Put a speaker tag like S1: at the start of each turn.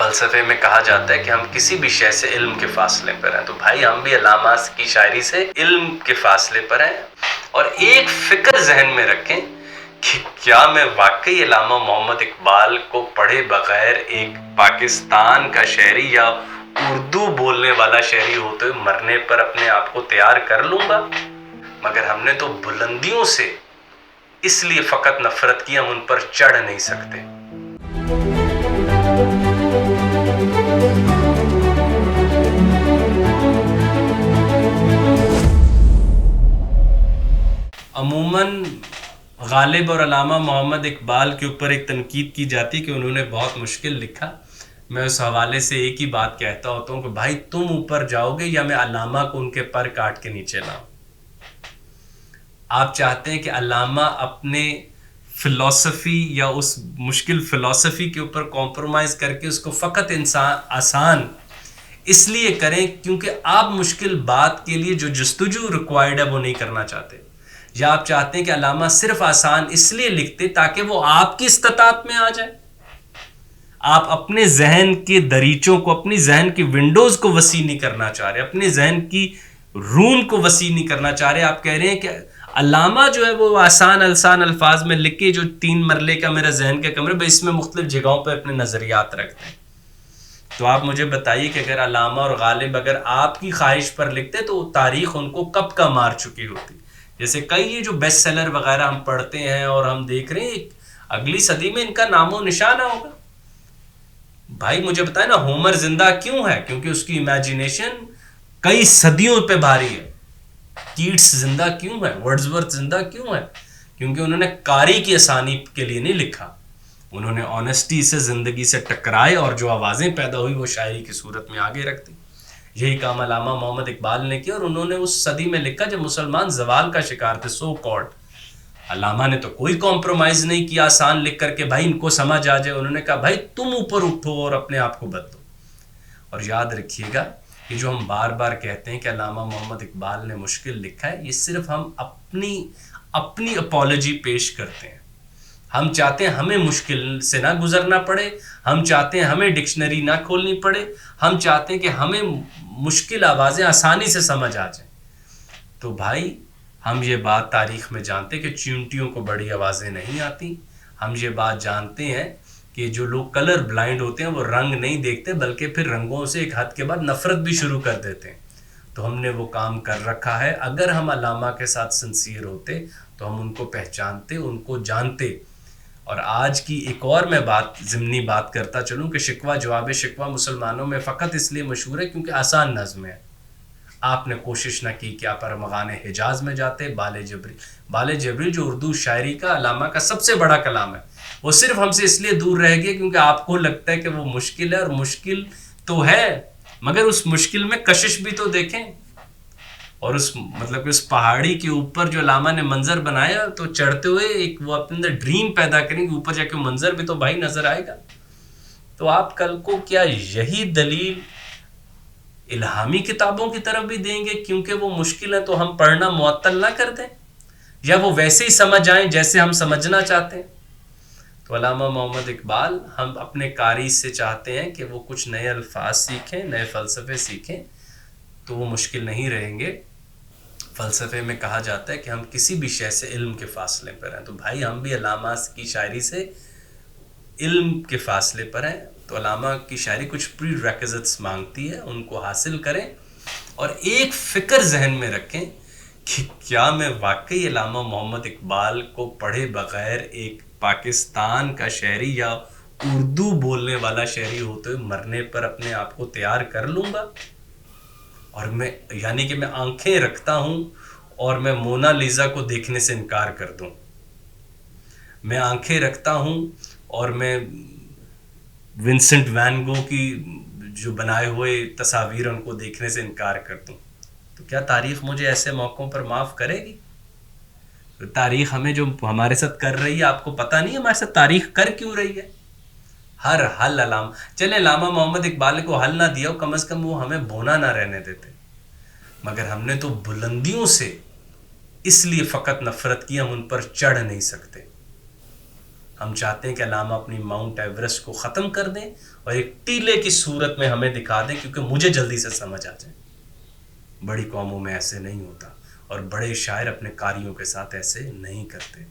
S1: فلسفے میں کہا جاتا ہے کہ ہم کسی بھی شے سے علم کے فاصلے پر ہیں، تو بھائی ہم بھی علامہ کی شاعری سے علم کے فاصلے پر ہیں، اور ایک فکر ذہن میں رکھیں کہ کیا میں واقعی علامہ محمد اقبال کو پڑھے بغیر ایک پاکستان کا شہری یا اردو بولنے والا شہری ہوتے ہوئے مرنے پر اپنے آپ کو تیار کر لوں گا؟ مگر ہم نے تو بلندیوں سے اس لیے فقط نفرت کی، ہم ان پر چڑھ نہیں سکتے۔ عموماً غالب اور علامہ محمد اقبال کے اوپر ایک تنقید کی جاتی ہے کہ انہوں نے بہت مشکل لکھا۔ میں اس حوالے سے ایک ہی بات کہتا ہوتا ہوں کہ بھائی تم اوپر جاؤ گے یا میں علامہ کو ان کے پر کاٹ کے نیچے لاؤں؟ آپ چاہتے ہیں کہ علامہ اپنے فلسفی یا اس مشکل فلسفی کے اوپر کمپرومائز کر کے اس کو فقط آسان اس لیے کریں کیونکہ آپ مشکل بات کے لیے جو جستجو ریکوائرڈ ہے وہ نہیں کرنا چاہتے، یا آپ چاہتے ہیں کہ علامہ صرف آسان اس لیے لکھتے تاکہ وہ آپ کی استطاعت میں آ جائے؟ آپ اپنے ذہن کے دریچوں کو، اپنی ذہن کی ونڈوز کو وسیع نہیں کرنا چاہ رہے، اپنے ذہن کی روم کو وسیع نہیں کرنا چاہ رہے۔ آپ کہہ رہے ہیں کہ علامہ جو ہے وہ آسان الفاظ میں لکھ کے جو 3 مرلے کا میرا ذہن کا کمرہ ہے اس میں مختلف جگہوں پہ اپنے نظریات رکھتے ہیں۔ تو آپ مجھے بتائیے کہ اگر علامہ اور غالب اگر آپ کی خواہش پر لکھتے تو تاریخ ان کو کب کا مار چکی ہوتی۔ جیسے کئی یہ جو بیسٹ سیلر وغیرہ ہم پڑھتے ہیں اور ہم دیکھ رہے ہیں اگلی صدی میں ان کا نام و نشان نہ ہوگا۔ بھائی مجھے بتائیں نا، ہومر زندہ کیوں ہے؟ کیونکہ اس کی امیجینیشن کئی صدیوں پہ بھاری ہے۔ کیٹس زندہ کیوں ہے؟ ورڈزورتھ زندہ کیوں ہے؟ کیونکہ انہوں نے کاری کی آسانی کے لیے نہیں لکھا، انہوں نے آنیسٹی سے زندگی سے ٹکرائے اور جو آوازیں پیدا ہوئی وہ شاعری کی صورت میں آگے رکھ دی۔ یہی کام علامہ محمد اقبال نے کیا، اور انہوں نے اس صدی میں لکھا جب مسلمان زوال کا شکار تھے، سو کالڈ۔ علامہ نے تو کوئی کمپرومائز نہیں کیا آسان لکھ کر کے بھائی ان کو سمجھ آ جائے، انہوں نے کہا بھائی تم اوپر اٹھو اور اپنے آپ کو بدلو۔ اور یاد رکھیے گا کہ جو ہم بار بار کہتے ہیں کہ علامہ محمد اقبال نے مشکل لکھا ہے، یہ صرف ہم اپنی اپالوجی پیش کرتے ہیں۔ ہم چاہتے ہیں ہمیں مشکل سے نہ گزرنا پڑے، ہم چاہتے ہیں ہمیں ڈکشنری نہ کھولنی پڑے، ہم چاہتے ہیں کہ ہمیں مشکل آوازیں آسانی سے سمجھ آ جائیں۔ تو بھائی ہم یہ بات تاریخ میں جانتے کہ چیونٹیوں کو بڑی آوازیں نہیں آتی، ہم یہ بات جانتے ہیں کہ جو لوگ کلر بلائنڈ ہوتے ہیں وہ رنگ نہیں دیکھتے بلکہ پھر رنگوں سے ایک حد کے بعد نفرت بھی شروع کر دیتے ہیں۔ تو ہم نے وہ کام کر رکھا ہے۔ اگر ہم علامہ کے ساتھ سنسیئر ہوتے تو ہم ان کو پہچانتے، ان کو جانتے۔ اور آج کی ایک اور میں ضمنی بات کرتا چلوں کہ شکوہ جواب شکوہ مسلمانوں میں فقط اس لیے مشہور ہے کیونکہ آسان نظم ہے۔ آپ نے کوشش نہ کی کہ آپ ارمغان حجاز میں جاتے۔ بال جبریل جو اردو شاعری کا علامہ کا سب سے بڑا کلام ہے، وہ صرف ہم سے اس لیے دور رہ گیا کیونکہ آپ کو لگتا ہے کہ وہ مشکل ہے، اور مشکل تو ہے مگر اس مشکل میں کشش بھی تو دیکھیں۔ اور اس پہاڑی کے اوپر جو علامہ نے منظر بنایا تو چڑھتے ہوئے ایک وہ اپنے اندر ڈریم پیدا کریں کہ اوپر جا کے منظر بھی تو بھائی نظر آئے گا۔ تو آپ کل کو کیا یہی دلیل الہامی کتابوں کی طرف بھی دیں گے کیونکہ وہ مشکل ہے تو ہم پڑھنا معطل نہ کر دیں، یا وہ ویسے ہی سمجھ آئیں جیسے ہم سمجھنا چاہتے ہیں؟ تو علامہ محمد اقبال ہم اپنے قاری سے چاہتے ہیں کہ وہ کچھ نئے الفاظ سیکھیں، نئے فلسفے سیکھیں، تو وہ مشکل نہیں رہیں گے۔ فلسفے میں کہا جاتا ہے کہ ہم کسی بھی شے سے علم کے فاصلے پر ہیں، تو بھائی ہم بھی علامہ کی شاعری سے علم کے فاصلے پر ہیں۔ تو علامہ کی شاعری کچھ پری ریکوزٹس مانگتی ہے، ان کو حاصل کریں اور ایک فکر ذہن میں رکھیں کہ کیا میں واقعی علامہ محمد اقبال کو پڑھے بغیر ایک پاکستان کا شہری یا اردو بولنے والا شہری ہوتے ہوئے مرنے پر اپنے آپ کو تیار کر لوں گا؟ اور میں آنکھیں رکھتا ہوں اور میں مونا لیزا کو دیکھنے سے انکار کر دوں، میں آنکھیں رکھتا ہوں اور میں ونسنٹ وین گو کی جو بنائے ہوئے تصاویر ان کو دیکھنے سے انکار کر دوں، تو کیا تاریخ مجھے ایسے موقعوں پر معاف کرے گی؟ تاریخ ہمیں جو ہمارے ساتھ کر رہی ہے، آپ کو پتہ نہیں ہمارے ساتھ تاریخ کر کیوں رہی ہے؟ ہر حل علامہ محمد اقبال کو حل نہ دیا ہو، کم از کم وہ ہمیں بونا نہ رہنے دیتے، مگر ہم نے تو بلندیوں سے اس لیے فقط نفرت کی، ہم ان پر چڑھ نہیں سکتے۔ ہم چاہتے ہیں کہ علامہ اپنی ماؤنٹ ایورسٹ کو ختم کر دیں اور ایک ٹیلے کی صورت میں ہمیں دکھا دیں، کیونکہ مجھے جلدی سے سمجھ آ جائے۔ بڑی قوموں میں ایسے نہیں ہوتا، اور بڑے شاعر اپنے قاریوں کے ساتھ ایسے نہیں کرتے۔